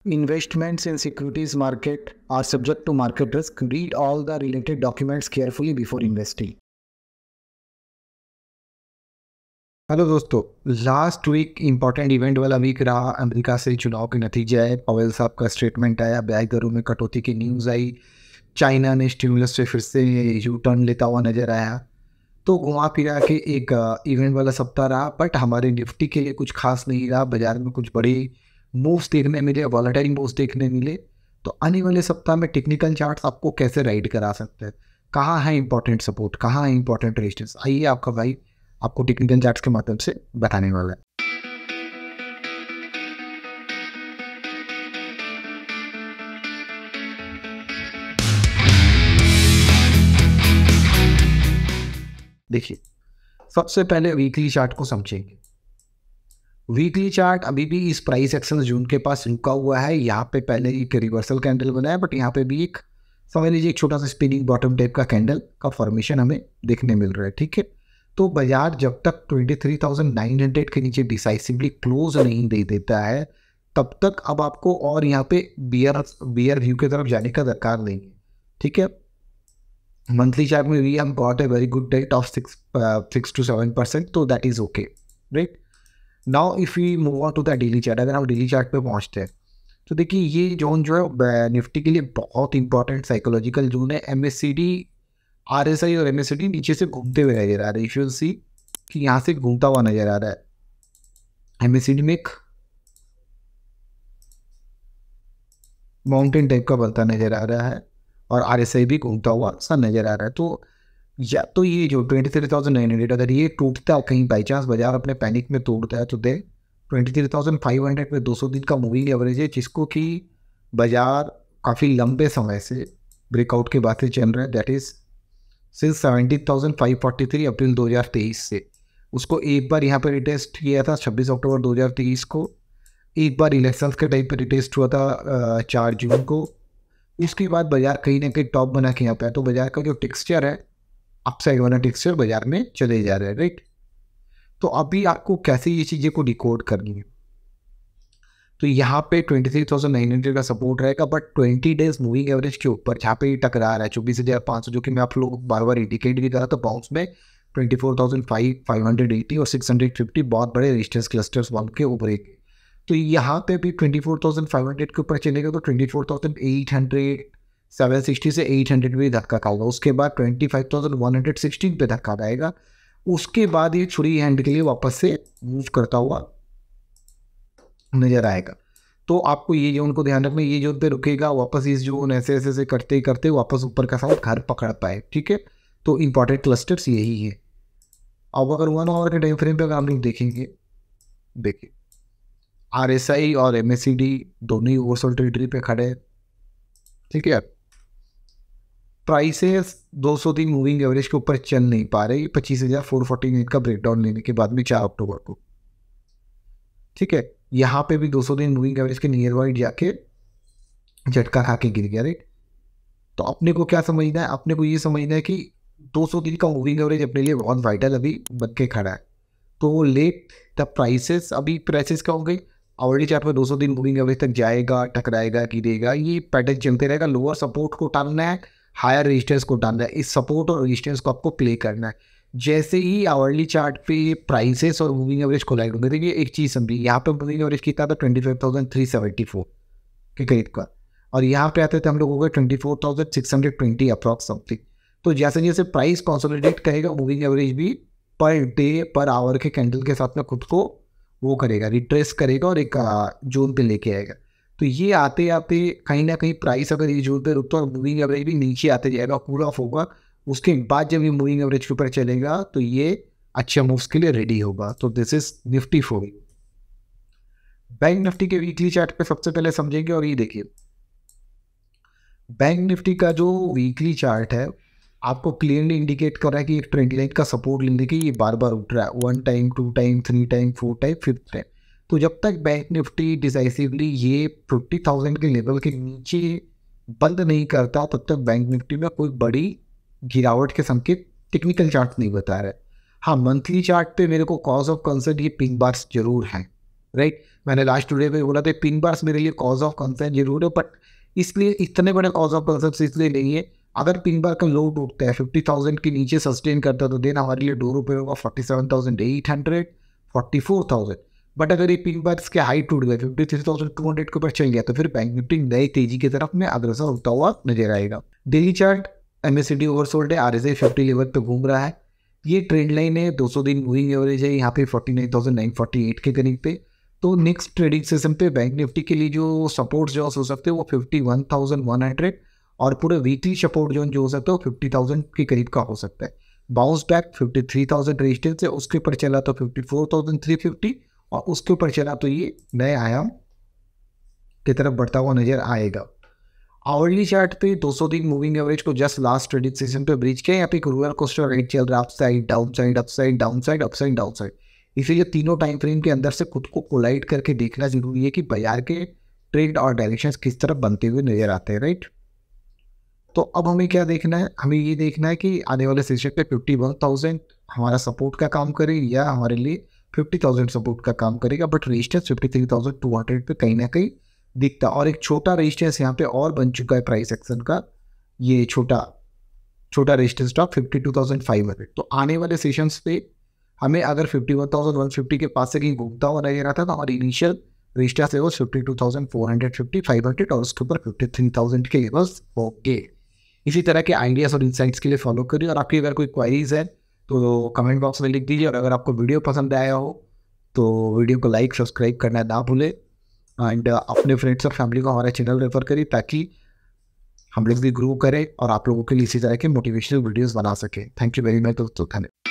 Investments in securities market are subject to market risk. Read all the related documents carefully before investing. Hello दोस्तों, last week important event वाला week रहा। America से चुनाव के नतीजे आए, पवेल साहब का स्टेटमेंट आया, ब्याज दरों में कटौती की न्यूज़ आई, चाइना ने स्टिमुलस से फिर से यू टर्न लेता हुआ नजर आया। तो घुमा फिरा के एक इवेंट वाला सप्ताह रहा, बट हमारे निफ्टी के लिए कुछ खास नहीं रहा। बाजार में कुछ बड़े मूव्स देखने मिले, वॉलेटाइल मूव्स देखने मिले। तो आने वाले सप्ताह में टेक्निकल चार्ट्स आपको कैसे राइड करा सकते हैं, कहाँ है इंपॉर्टेंट सपोर्ट, कहाँ है इंपॉर्टेंट रेजिस्टेंस, आइए आपका भाई आपको टेक्निकल चार्ट्स के माध्यम से बताने वाला है। देखिए, सबसे पहले वीकली चार्ट को समझेंगे। वीकली चार्ट अभी भी इस प्राइस एक्शन जोन के पास रुका हुआ है। यहाँ पे पहले एक रिवर्सल कैंडल बना है, बट यहाँ पे भी एक समझ लीजिए एक छोटा सा स्पिनिंग बॉटम टाइप का कैंडल का फॉर्मेशन हमें देखने मिल रहा है। ठीक है, तो बाजार जब तक 23,900 के नीचे डिसाइसिवली क्लोज नहीं दे देता है, तब तक अब आपको और यहाँ पे बियर व्यू की तरफ जाने का दरकार नहीं है। ठीक है, मंथली चार्ट में we have got a very good rate of 6 to 7%, तो that is okay, right. Now if we move on to the daily chart, अगर हम डेली चार्ट पे पहुंचते हैं तो देखिए ये जोन जो है निफ्टी के लिए बहुत इंपॉर्टेंट साइकोलॉजिकल जोन है। MACD, RSI और MACD नीचे से घूमते हुए नजर आ रहे हैं। यू विल सी कि यहाँ से घूमता हुआ नजर आ रहा है। MACD में एक माउंटेन टाइप का बनता नजर आ रहा है और RSI भी घूमता हुआ सा नजर आ रहा है। तो या तो ये जो 23,900 अगर ये टूटता कहीं बाई चांस बाजार अपने पैनिक में तोड़ता है, तो दे 23,500 में 200 दिन का मूविंग एवरेज है, जिसको कि बाजार काफ़ी लंबे समय से ब्रेकआउट के बाद से चल रहा है। दैट इज सिंस 17,543 अप्रैल 2023 से। उसको एक बार यहाँ पर रिटेस्ट किया था 26 अक्टूबर 2023 को, एक बार इलेक्शंस के टाइम पर रिटेस्ट हुआ था 4 जून को। इसके बाद बाजार कहीं ना कहीं टॉप बना के यहाँ पे है। तो बाजार का जो टेक्सचर है, अपसाइड वाला टेक्सचर बाजार में चले जा रहे हैं, राइट। तो अभी आपको कैसे ये चीज़ें को डिकोड करनी है, तो यहाँ पे 23,900 का सपोर्ट रहेगा, बट 20 डेज मूविंग एवरेज के ऊपर जहाँ पे टकरा रहा है 24,500, जो कि मैं आप लोग बार बार इंडिकेट भी कर रहा था, बाउंस में 24,580 और 650 बहुत बड़े रेजिस्टेंस क्लस्टर्स बन के उभरेंगे। तो यहाँ पे भी 24,500 के ऊपर चलेगा तो 24,800, 760 से 800 भी धक्का खाएगा। उसके बाद 25,116 पे धक्का खाएगा। उसके बाद ये छुरी हैंड के लिए वापस से मूव करता हुआ नजर आएगा। तो आपको ये जोन को ध्यान रखना, ये जोन पे रुकेगा, वापस इस जोन ऐसे ऐसे ऐसे करते करते वापस ऊपर का साइड घर पकड़ पाए। ठीक है, तो इंपॉर्टेंट क्लस्टर्स यही है। अब अगर 1 आवर के टाइम फ्रेम पे अगर हम लोग देखेंगे, देखिए RSI और MACD दोनों ही ओवरसोल्ड टेरिटरी पे खड़े हैं। ठीक है, प्राइसेस 200 दिन मूविंग एवरेज के ऊपर चल नहीं पा रहे 25,449 का ब्रेकडाउन लेने के बाद भी 4 अक्टूबर को। ठीक है, यहाँ पे भी 200 दिन मूविंग एवरेज के नियर बाई जाके झटका खा के गिर गया, राइट। तो अपने को क्या समझना है, अपने को ये समझना है कि 200 दिन का मूविंग एवरेज अपने लिए बहुत वाइटल अभी बन के खड़ा है। तो लेट द प्राइसेस, अभी प्राइसेस क्या हो गई, ऑलरेडी चार्ट में 200 दिन मूविंग एवरेज तक जाएगा, टकराएगा, गिरेगा, ये पैटर्न चलते रहेगा। लोअर सपोर्ट को टालना है, हायर रेजिस्टेंस को टालना है। इस सपोर्ट और रेजिस्टेंस को आपको प्ले करना है। जैसे ही आवरली चार्ट पे प्राइसेस और मूविंग एवरेज कोलाइड होंगे, देखिए एक चीज़ समझिए, यहाँ पे मूविंग एवरेज कितना था 25,374 के करीब का, और यहाँ पे आते थे हम लोग हो गए 24,620 अप्रॉक्स समथिंग। तो जैसे जैसे प्राइस कंसोलिडेट करेगा, मूविंग एवरेज भी पर डे पर आवर के कैंडल के साथ में खुद को वो करेगा, रिट्रेस करेगा और एक जोन पे लेके आएगा। तो ये आते आते कहीं ना कहीं प्राइस अगर ये जोन पे रुकता है और मूविंग एवरेज भी नीचे आते जाएगा, कूल ऑफ होगा, उसके बाद जब ये मूविंग एवरेज के ऊपर चलेगा तो ये अच्छे मूव्स के लिए रेडी होगा। तो this is Nifty for you. Bank Nifty के वीकली चार्ट पे सबसे पहले समझेंगे, और ये देखिए बैंक निफ्टी का जो वीकली चार्ट है आपको क्लियरली इंडिकेट कर रहा है कि एक ट्रेंड लाइन का सपोर्ट लेने के ये बार बार उठ रहा है, 1 time, 2 time, 3 time, 4 time, 5th time. तो जब तक बैंक निफ्टी डिसाइसिवली ये 50,000 के लेवल के नीचे बंद नहीं करता, तब तक बैंक निफ्टी में कोई बड़ी गिरावट के संकेत टेक्निकल चार्ट नहीं बता रहा है। हाँ, मंथली चार्ट पे मेरे को कॉज ऑफ कंसर्न ये पिंक बार्स जरूर हैं। राइट। मैंने लास्ट वीडियो में बोला था पिन बार्स मेरे लिए कॉज ऑफ कंसर्न जरूर है, बट इसलिए इतने बड़े कॉज ऑफ कंसर्न इसलिए नहीं है। अगर पिन बार का लो टूटता है 50,000 के नीचे सस्टेन करता है तो देन हमारे लिए 2 रुपये होगा 47,800, 44,000। बट अगर ये पिन बार इसके हाई टूट गए 53,200 के ऊपर चल गया तो फिर बैंक निफ्टी नई तेजी की तरफ में अग्रसर होता हुआ नजर आएगा। डेली चार्ट MACD ओवरसोल्ड है, RSI 50 लेवल पे घूम रहा है। ये ट्रेंड लाइन है, 200 दिन मूविंग एवरेज है यहाँ पे 49,948 के करीब पे। तो नेक्स्ट ट्रेडिंग सेशन पे बैंक निफ्टी के लिए जो सपोर्ट जो हो सकते हैं वो 51,100 और पूरे वीकली सपोर्ट जोन जो हो सकता है वो 50,000 के करीब का हो सकता है। बाउंस बैक 53,000 रेजिस्टेंस है, उसके ऊपर चला तो 54,350 और उसके ऊपर चला तो ये नए आयाम की तरफ बढ़ता हुआ नजर आएगा। आवरली चार्ट पे 200 दिन मूविंग एवरेज को जस्ट लास्ट ट्रेडिंग सेशन पे ब्रीच किया। यहाँ पे रोलर कोस्टर रेट चल रहा है, upside downside upside downside upside downside. इसीलिए तीनों टाइम फ्रेम के अंदर से खुद को कोलाइड करके देखना जरूरी है कि बाजार के ट्रेंड और डायरेक्शन किस तरफ बनते हुए नजर आते हैं, राइट। तो अब हमें क्या देखना है, हमें ये देखना है कि आने वाले सेशन पे 51,000 हमारा सपोर्ट का काम करे या हमारे लिए 50,000 सपोर्ट का काम करेगा। बट रेजिस्टेंस 53,200 पे कहीं ना कहीं दिखता, और एक छोटा रेजिस्टेंस यहाँ पे और बन चुका है प्राइस एक्शन का, ये छोटा रेजिस्टेंस स्टॉप 52,500। तो आने वाले सेशंस पे हमें अगर 51,150 के पास से कहीं घूमता हुआ नजर आता है तो हमारी इनिशियल रेजिस्टेंस लेवल 52,450 500 और उसके ऊपर 53,000 के लेवल्स होंगे। इसी तरह के आइडियाज़ और इंसाइट्स के लिए फॉलो करिए, और आपकी अगर कोई क्वेरीज है तो कमेंट बॉक्स में लिख दीजिए। और अगर आपको वीडियो पसंद आया हो तो वीडियो को लाइक सब्सक्राइब करना ना भूलें, एंड अपने फ्रेंड्स और फैमिली को हमारा चैनल रेफर करिए ताकि हम लोग भी ग्रो करें और आप लोगों के लिए इसी तरह के मोटिवेशनल वीडियोस बना सकें। थैंक यू वेरी मच दोस्तों, धन्यवाद।